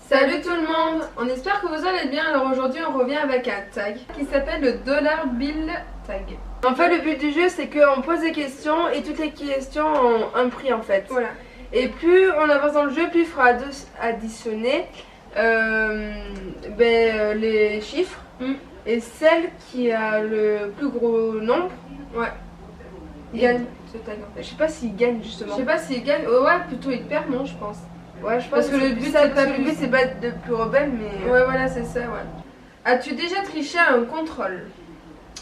Salut tout le monde, on espère que vous allez bien. Alors aujourd'hui on revient avec un tag qui s'appelle le Dollar Bill Tag. En fait le but du jeu c'est qu'on pose des questions et toutes les questions ont un prix en fait. Voilà. Et plus on avance dans le jeu, plus il faudra additionner les chiffres. Et celle qui a le plus gros nombre, gagne ce tag en fait. Je sais pas s'il gagne justement. Je sais pas s'il gagne, ouais plutôt il perd, non je pense. Ouais, je pense que le but c'est pas de plus rebelle mais... Ouais voilà c'est ça, ouais. As-tu déjà triché à un contrôle?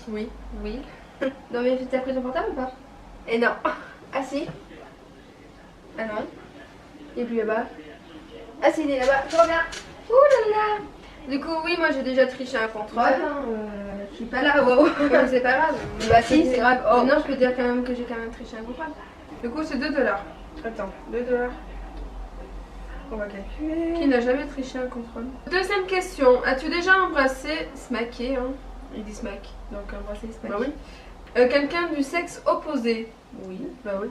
Oui. Oui. Non mais t'as pris ton portable ou pas? Et non. Ah si. Ah non. Il est plus là-bas. Ah si il est là-bas, je reviens. Ouh là là. Du coup oui moi j'ai déjà triché à un contrôle. Je suis pas là, wow. Mais c'est pas grave. Bah si, c'est grave. Oh. Non je peux dire quand même que j'ai quand même triché un contrôle. Du coup c'est 2 $. Attends, 2 $. On va calculer. Qui n'a jamais triché un contrôle? Deuxième question. As-tu déjà embrassé, smacké, hein? Il dit smack, donc embrassé, smack. Bah oui. Quelqu'un du sexe opposé? Oui, bah oui.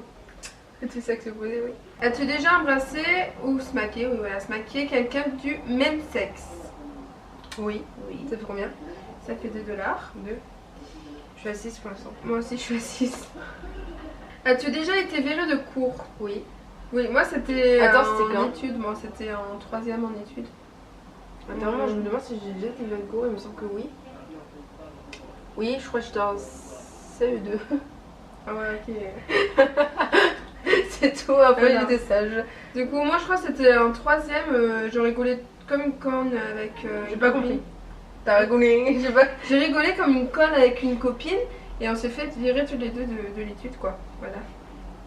Du sexe opposé, oui. As-tu déjà embrassé ou smacké, oui voilà, smacké quelqu'un du même sexe? Oui. Ça fait combien? Ça fait 2 $. 2. Je suis à 6 pour l'instant. Moi aussi je suis à 6. As-tu déjà été viré de cours? Oui. Oui, moi c'était Attends, en c'était quand? études, moi c'était en 3ème en études. Attends, moi je me demande si j'ai déjà été de cours, il me semble que oui. Oui, je crois que j'étais en CE2. Ah ouais, ok. C'est tout, après Alors. j'étais sage. Du coup, moi je crois que c'était en 3ème, je rigolais comme une conne avec. J'ai une pas copine. compris. T'as rigolé? J'ai pas... J'ai rigolé comme une conne avec une copine et on s'est fait virer tous les deux de l'étude, quoi. Voilà.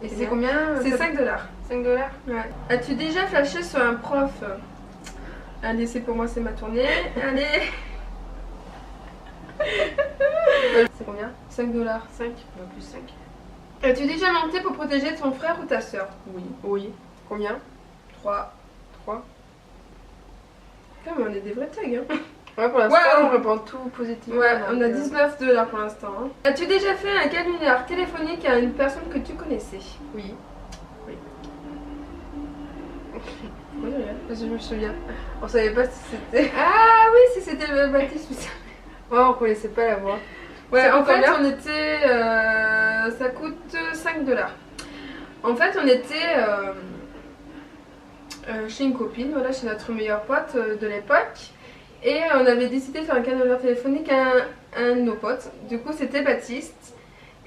Et C'est c'est combien? C'est 5 $. 5 $. Ouais. As-tu déjà flashé sur un prof? Allez, c'est pour moi, c'est ma tournée. Allez. C'est combien? 5 $. 5. Plus 5. As-tu déjà menti pour protéger ton frère ou ta soeur? Oui. Oui. Combien? 3. 3. Putain, mais on est des vrais tags, hein. Ouais, pour l'instant, Ouais. on répond tout positivement. Ouais, donc, on a 19 $ pour l'instant. Hein. As-tu déjà fait un canular téléphonique à une personne que tu connaissais? Oui. Oui, regarde. Parce que je me souviens. On savait pas si c'était. Ah oui, si c'était le Baptiste ou ça. Ouais, on connaissait pas la voix. Ouais, Ça en coûte fait, combien? on était. Ça coûte 5 $. En fait, on était chez une copine, voilà, chez notre meilleure pote de l'époque. Et on avait décidé de faire un canular téléphonique à un de nos potes. Du coup, c'était Baptiste.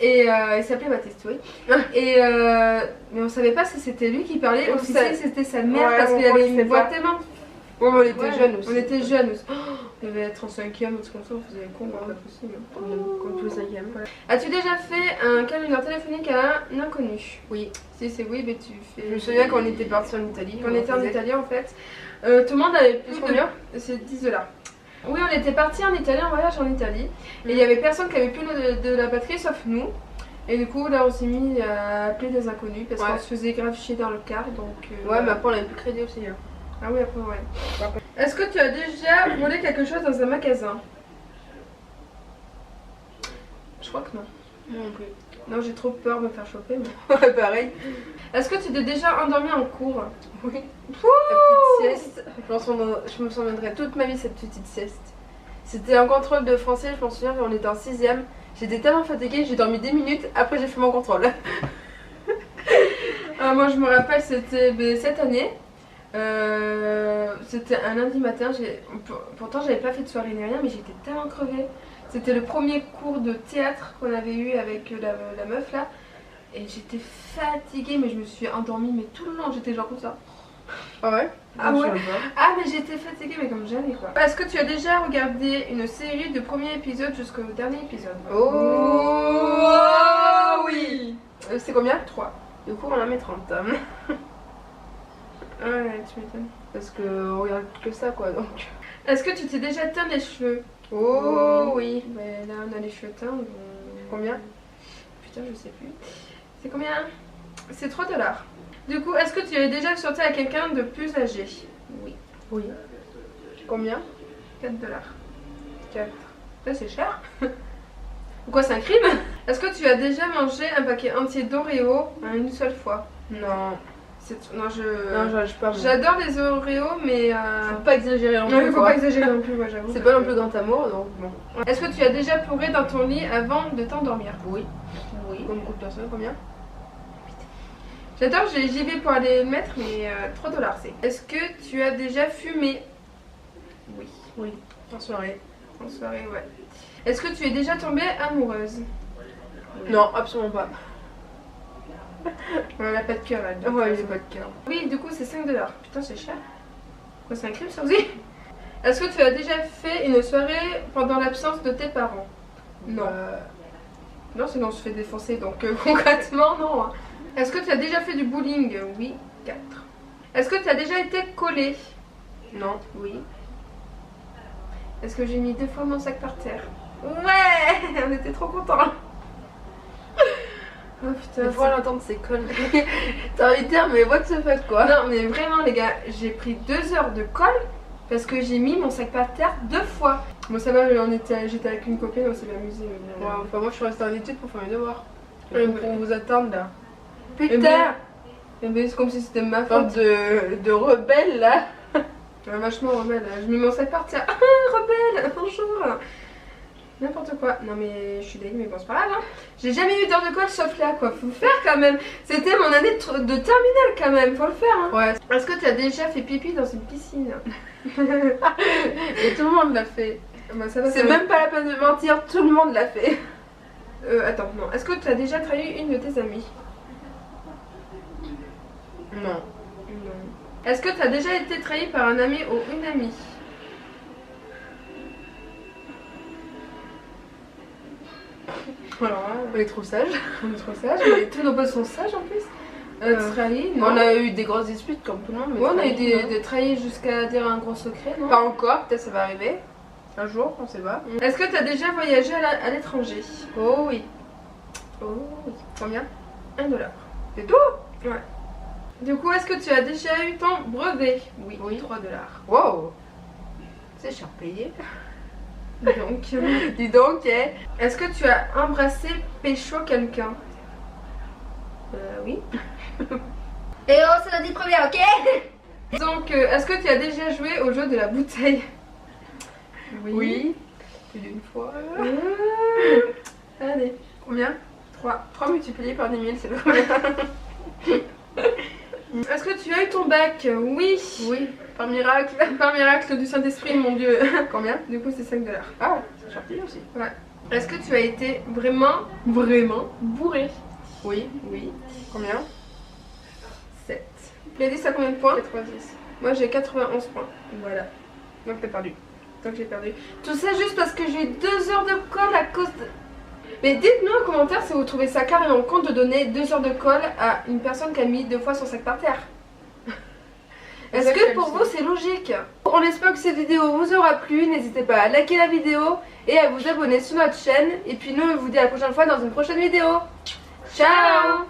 Et il s'appelait Baptiste, oui. Et mais on savait pas si c'était lui qui parlait ou si c'était sa mère, Ouais, parce qu'il on avait connaissait une voix pas. tellement. Ouais, mais on était Ouais, jeunes aussi. On était jeunes aussi. Oh, on devait être en 5ème ou comme ça, on faisait les cons, pas possible. Comme tous les 5e. Voilà. As-tu déjà fait un canular téléphonique à un inconnu? Oui. Si c'est oui, mais tu fais. Je me souviens qu'on était partis en Italie. Qu'on était en Italie en fait. Tout le monde avait plus de. Combien? C'est 10 $. Oui, on était partis en Italie, en voyage en Italie. Et il y avait personne qui avait plus de la batterie sauf nous. Et du coup, là, on s'est mis à appeler des inconnus parce qu'on se faisait grave chier dans le car. Donc, Ouais, mais après, on avait plus crédit aussi. Hein. Ah oui, après, ouais. Est-ce que tu as déjà volé quelque chose dans un magasin? Je crois que non. Moi non plus. Non, j'ai trop peur de me faire choper. Mais... Ouais, pareil. Est-ce que tu t'es déjà endormi en cours? Oui. La petite sieste. Je me souviendrai toute ma vie cette petite sieste. C'était un contrôle de français, je m'en souviens, on était en 6ème. J'étais tellement fatiguée, j'ai dormi 10 minutes, après j'ai fait mon contrôle. Moi je me rappelle, c'était cette année. C'était un lundi matin. Pourtant j'avais pas fait de soirée ni rien, mais j'étais tellement crevée. C'était le premier cours de théâtre qu'on avait eu avec la meuf là. Et j'étais fatiguée, mais je me suis endormie mais tout le long, j'étais genre comme ça. Ah ouais? Ah ouais. Ah mais j'étais fatiguée mais comme jamais quoi. Est-ce que tu as déjà regardé une série du premier épisode jusqu'au dernier épisode? Oh oui. C'est combien? 3. Du coup on en met 30. Ouais, tu m'étonnes. Parce qu'on regarde que ça quoi donc. Est-ce que tu t'es déjà teint les cheveux? Oh oui. Mais là on a les cheveux teints. Combien? Putain je sais plus. C'est combien? C'est 3 $. Du coup, est-ce que tu as déjà sorti à quelqu'un de plus âgé? Oui. Oui. Combien? 4 $. 4. Ça c'est cher. Pourquoi c'est un crime? Est-ce que tu as déjà mangé un paquet entier d'Oreo en une seule fois? Non. Non, Non, j'arrive pas. moi. j'adore les Oreos, mais. Faut pas exagérer non Non, plus. il faut quoi. pas exagérer non plus, moi j'avoue. C'est pas non plus grand amour, donc bon. Est-ce que tu as déjà pleuré dans ton lit avant de t'endormir? Oui. Oui. Comme beaucoup de personnes, combien? J'adore, j'y vais pour aller le mettre, mais 3 $, c'est. Est-ce que tu as déjà fumé? Oui. Oui. En soirée. En soirée, ouais. Est-ce que tu es déjà tombée amoureuse? Oui. Non, absolument pas. Elle a pas de cœur, elle. Ouais, j'ai pas de cœur. Oui, du coup, c'est 5 $. Putain, c'est cher. Quoi, c'est un crime sur vie? Est-ce que tu as déjà fait une soirée pendant l'absence de tes parents? Non. Non, sinon on se fait défoncer, donc concrètement, non. Hein. Est-ce que tu as déjà fait du bowling? Oui, 4. Est-ce que tu as déjà été collé? Non. Oui. Est-ce que j'ai mis 2 fois mon sac par terre? Ouais. On était trop contents. Oh putain. Des fois, l'entendre c'est conneries. T'as envie de dire, mais what the fuck quoi. Non, mais vraiment, les gars, j'ai pris 2 heures de colle parce que j'ai mis mon sac par terre 2 fois. Bon, ça va, j'étais avec une copine, on s'est amusé. Ouais, enfin, moi je suis restée en études pour faire mes devoirs. Ouais, Pour vous attendre là. Putain. Mais c'est comme si c'était ma faute. Sorte de rebelle là. Ouais, vachement rebelle. J'ai mis mon sac par terre. Ah, rebelle. Bonjour. N'importe quoi. Non mais je suis dégueu, mais bon c'est pas grave. Hein. J'ai jamais eu d'heure de colle sauf là quoi. Faut le faire quand même. C'était mon année de terminale quand même. Faut le faire. Hein. Ouais. Est-ce que tu as déjà fait pipi dans une piscine? Et tout le monde l'a fait. Bah, ça va, C'est même pas la peine de mentir, tout le monde l'a fait. Attends, non. Est-ce que tu as déjà trahi une de tes amies? Non. Non. Est-ce que tu as déjà été trahi par un ami ou une amie? Voilà, on est trop sages. On est trop sages, mais tous nos potes sont sages en plus. Trahi, non. On a eu des grosses disputes comme tout le monde. Mais Ouais, on a eu trahi, non. des trahis jusqu'à dire un gros secret, non? Pas encore, peut-être ça va arriver. Un jour, on sait pas. Est-ce que tu as déjà voyagé à l'étranger? Oh oui. Oh oui. Combien? 1 $. C'est tout? Ouais. Du coup, est-ce que tu as déjà eu ton brevet? Oui. Oui. 3 $. Wow. C'est cher payé. Donc, Dis donc, eh. est-ce que tu as embrassé pécho quelqu'un? Oui. Et oh, c'est la 10 première, ok? Donc, est-ce que tu as déjà joué au jeu de la bouteille? Oui. Plus d'une fois. Allez, Combien? 3. 3 multiplié par 10 000, c'est combien? Est-ce que tu as eu ton bac? Oui. Oui, par miracle. Par miracle du Saint-Esprit, mon Dieu. Combien? Du coup, c'est 5 $. Ah, c'est cher payé aussi. Ouais. Est-ce que tu as été vraiment bourré? Oui. Oui. Combien? 7. Plédis, à combien de points? 90. Moi, j'ai 91 points. Voilà. Donc t'as perdu. Donc j'ai perdu. Tout ça juste parce que j'ai eu 2 heures de colle à cause de... Mais dites-nous en commentaire si vous trouvez ça carrément con de donner 2 heures de colle à une personne qui a mis 2 fois son sac par terre. Est-ce que pour vous c'est logique? On espère que cette vidéo vous aura plu. N'hésitez pas à liker la vidéo et à vous abonner sur notre chaîne. Et puis nous on vous dit à la prochaine fois dans une prochaine vidéo. Ciao.